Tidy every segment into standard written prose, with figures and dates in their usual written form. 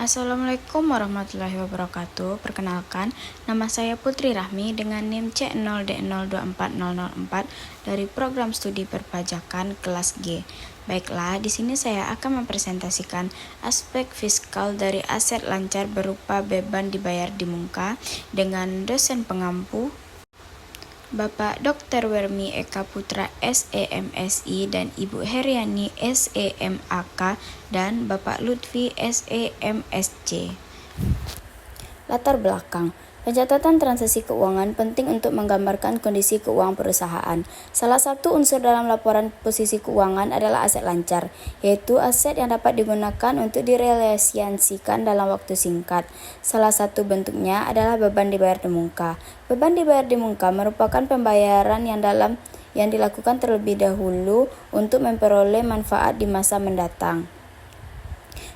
Assalamualaikum warahmatullahi wabarakatuh. Perkenalkan, nama saya Putri Rahmi dengan NIM C0D024004 dari Program Studi Perpajakan kelas G. Baiklah, di sini saya akan mempresentasikan aspek fiskal dari aset lancar berupa beban dibayar di muka dengan dosen pengampu Bapak Dr. Wermi Eka Putra SEMSI dan Ibu Heriani SEMAK dan Bapak Lutfi SEMSC. Latar belakang. Pencatatan transaksi keuangan penting untuk menggambarkan kondisi keuangan perusahaan. Salah satu unsur dalam laporan posisi keuangan adalah aset lancar, yaitu aset yang dapat digunakan untuk direalisasikan dalam waktu singkat. Salah satu bentuknya adalah beban dibayar di muka. Beban dibayar di muka merupakan pembayaran yang dilakukan terlebih dahulu untuk memperoleh manfaat di masa mendatang,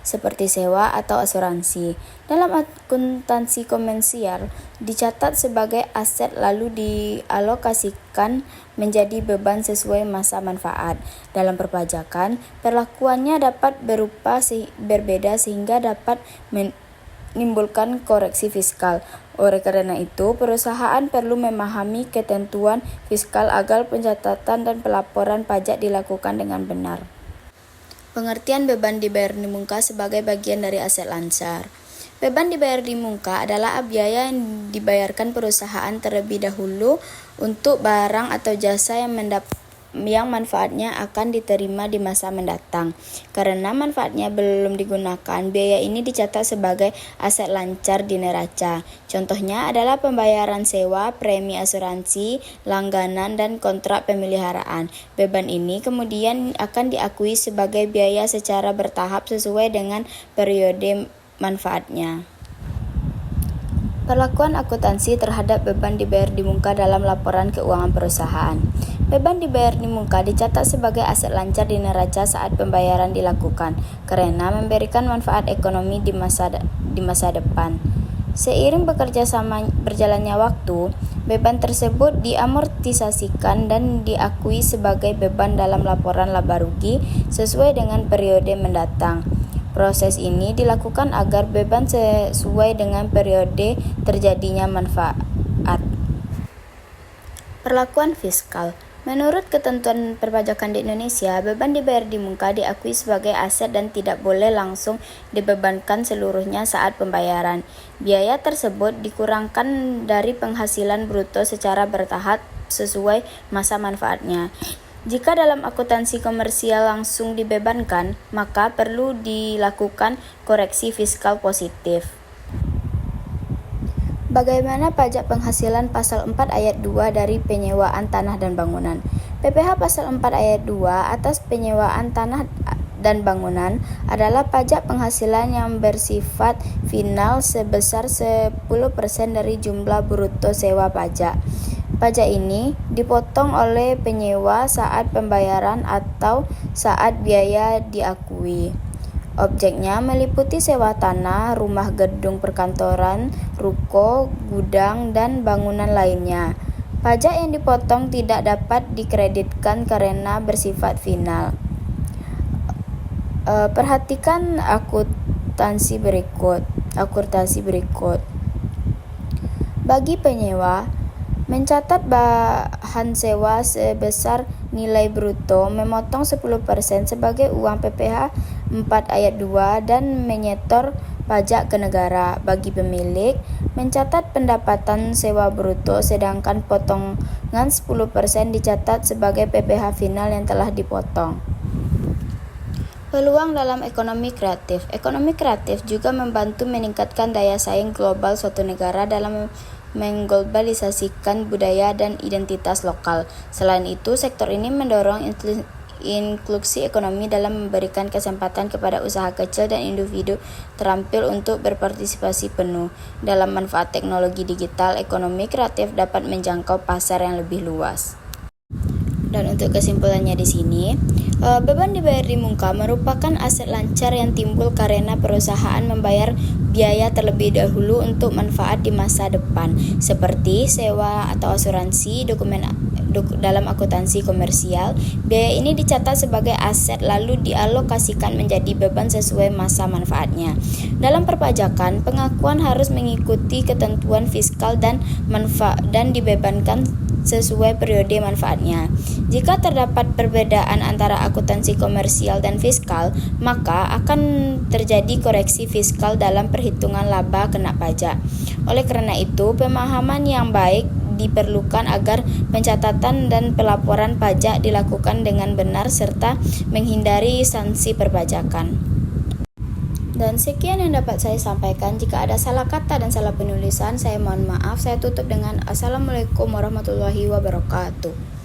seperti sewa atau asuransi. Dalam akuntansi komersial, dicatat sebagai aset lalu dialokasikan menjadi beban sesuai masa manfaat. Dalam perpajakan, perlakuannya dapat berbeda sehingga dapat menimbulkan koreksi fiskal. Oleh karena itu, perusahaan perlu memahami ketentuan fiskal agar pencatatan dan pelaporan pajak dilakukan dengan benar. Pengertian beban dibayar di muka sebagai bagian dari aset lancar. Beban dibayar di muka adalah biaya yang dibayarkan perusahaan terlebih dahulu untuk barang atau jasa yang manfaatnya akan diterima di masa mendatang. Karena manfaatnya belum digunakan, biaya ini dicatat sebagai aset lancar di neraca. Contohnya adalah pembayaran sewa, premi asuransi, langganan, dan kontrak pemeliharaan. Beban ini kemudian akan diakui sebagai biaya secara bertahap sesuai dengan periode manfaatnya. Perlakuan akuntansi terhadap beban dibayar di muka dalam laporan keuangan perusahaan. Beban dibayar di muka dicatat sebagai aset lancar di neraca saat pembayaran dilakukan, karena memberikan manfaat ekonomi di masa depan. Seiring berjalannya waktu, beban tersebut diamortisasikan dan diakui sebagai beban dalam laporan laba rugi sesuai dengan periode mendatang. Proses ini dilakukan agar beban sesuai dengan periode terjadinya manfaat. Perlakuan fiskal. Menurut ketentuan perpajakan di Indonesia, beban dibayar di muka diakui sebagai aset dan tidak boleh langsung dibebankan seluruhnya saat pembayaran. Biaya tersebut dikurangkan dari penghasilan bruto secara bertahap sesuai masa manfaatnya. Jika dalam akuntansi komersial langsung dibebankan, maka perlu dilakukan koreksi fiskal positif. Bagaimana pajak penghasilan pasal 4 ayat 2 dari penyewaan tanah dan bangunan? PPh pasal 4 ayat 2 atas penyewaan tanah dan bangunan adalah pajak penghasilan yang bersifat final sebesar 10% dari jumlah bruto sewa pajak. Pajak ini dipotong oleh penyewa saat pembayaran atau saat biaya diakui. Objeknya meliputi sewa tanah, rumah, gedung perkantoran, ruko, gudang, dan bangunan lainnya. Pajak yang dipotong tidak dapat dikreditkan karena bersifat final. Perhatikan akuntansi berikut. Bagi penyewa, mencatat bahan sewa sebesar nilai bruto, memotong 10% sebagai uang PPh 4 ayat 2 dan menyetor pajak ke negara. Bagi pemilik, mencatat pendapatan sewa bruto sedangkan potongan 10% dicatat sebagai PPh final yang telah dipotong. Peluang dalam ekonomi kreatif. Ekonomi kreatif juga membantu meningkatkan daya saing global suatu negara dalam mengglobalisasikan budaya dan identitas lokal. Selain itu, sektor ini mendorong inklusi ekonomi dalam memberikan kesempatan kepada usaha kecil dan individu terampil untuk berpartisipasi penuh. Dalam manfaat teknologi digital, ekonomi kreatif dapat menjangkau pasar yang lebih luas. Dan untuk kesimpulannya di sini, beban dibayar di muka merupakan aset lancar yang timbul karena perusahaan membayar biaya terlebih dahulu untuk manfaat di masa depan, seperti sewa atau asuransi, dalam akuntansi komersial, biaya ini dicatat sebagai aset lalu dialokasikan menjadi beban sesuai masa manfaatnya. Dalam perpajakan, pengakuan harus mengikuti ketentuan fiskal dan dibebankan sesuai periode manfaatnya. Jika terdapat perbedaan antara akuntansi komersial dan fiskal, maka akan terjadi koreksi fiskal dalam perhitungan laba kena pajak. Oleh karena itu, pemahaman yang baik diperlukan agar pencatatan dan pelaporan pajak dilakukan dengan benar serta menghindari sanksi perpajakan. Dan sekian yang dapat saya sampaikan. Jika ada salah kata dan salah penulisan, saya mohon maaf. Saya tutup dengan Assalamualaikum warahmatullahi wabarakatuh.